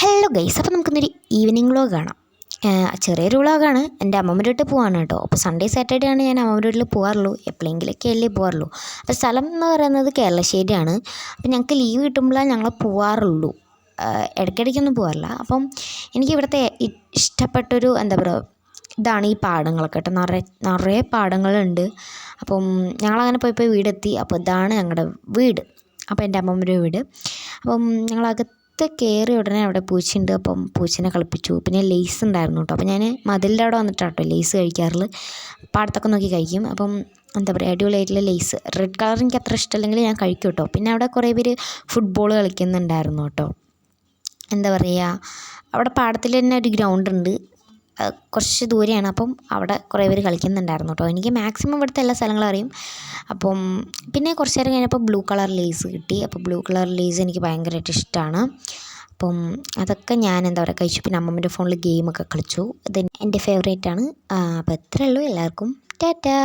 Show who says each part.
Speaker 1: Hello guys, അപ്പോൾ നമുക്കിന്നൊരു evening vlog കാണാം. ചെറിയൊരു വ്ളോഗാണ്. എൻ്റെ അമ്മമ്മയുടെ വീട്ടിൽ പോവാണ് കേട്ടോ. അപ്പോൾ സൺഡേ സാറ്റർഡേ ആണ് ഞാൻ അമ്മമ്മയുടെ വീട്ടിൽ പോകാറുള്ളൂ. എപ്പോഴെങ്കിലൊക്കെ അല്ലേ പോകാറുള്ളൂ. അപ്പോൾ സ്ഥലം എന്ന് പറയുന്നത് കേരളശ്ശേരിയാണ്. അപ്പോൾ ഞങ്ങൾക്ക് ലീവ് കിട്ടുമ്പോഴാണ് ഞങ്ങൾ പോകാറുള്ളൂ. ഇടയ്ക്കിടയ്ക്കൊന്നും പോകാറില്ല. അപ്പം എനിക്ക് ഇവിടുത്തെ ഇഷ്ടപ്പെട്ടൊരു എന്താ പറയുക, ഇതാണ് ഈ പാടങ്ങളൊക്കെ കേട്ടോ. നിറയെ പാടങ്ങളുണ്ട്. അപ്പം ഞങ്ങളങ്ങനെ പോയി വീടെത്തി. അപ്പോൾ ഇതാണ് ഞങ്ങളുടെ വീട്. അപ്പോൾ എൻ്റെ അമ്മമ്മയുടെ വീട്. അപ്പം ഞങ്ങളകത്ത് കയറി ഉടനെ അവിടെ പൂച്ചയുണ്ട്. അപ്പം പൂച്ചനെ കളിപ്പിച്ചു. പിന്നെ ലേസ് ഉണ്ടായിരുന്നു കേട്ടോ. അപ്പോൾ ഞാൻ മതിലിൻ്റെ അവിടെ വന്നിട്ടാണ് കേട്ടോ ലേസ് കഴിക്കാറുള്ളത്. പാടത്തൊക്കെ നോക്കി കഴിക്കും. അപ്പം എന്താ പറയുക, അടിപൊളിയായിട്ടുള്ള ലേസ്. റെഡ് കളർ എനിക്ക് അത്ര ഇഷ്ടമല്ലെങ്കിൽ ഞാൻ കഴിക്കും കേട്ടോ. പിന്നെ അവിടെ കുറേ പേര് ഫുട്ബോൾ കളിക്കുന്നുണ്ടായിരുന്നു കേട്ടോ. എന്താ പറയുക, അവിടെ പാടത്തിൽ തന്നെ ഒരു ഗ്രൗണ്ട് ഉണ്ട്. കുറച്ച് ദൂരെയാണ്. അപ്പം അവിടെ കുറേ പേര് കളിക്കുന്നുണ്ടായിരുന്നു കേട്ടോ. എനിക്ക് മാക്സിമം ഇവിടുത്തെ എല്ലാ സ്ഥലങ്ങളും അറിയും. അപ്പം പിന്നെ കുറച്ച് നേരം കഴിഞ്ഞപ്പോൾ ബ്ലൂ കളർ ലേസ് കിട്ടി. അപ്പോൾ ബ്ലൂ കളർ ലേസ് എനിക്ക് ഭയങ്കരമായിട്ട് ഇഷ്ടമാണ്. അപ്പം അതൊക്കെ ഞാൻ എന്താ പറയുക കഴിച്ചു. പിന്നെ അമ്മമ്മൻ്റെ ഫോണിൽ ഗെയിമൊക്കെ കളിച്ചു. ഇത് എൻ്റെ ഫേവറേറ്റാണ്. അപ്പോൾ എത്രയേ ഉള്ളൂ. എല്ലാവർക്കും ടാറ്റാ.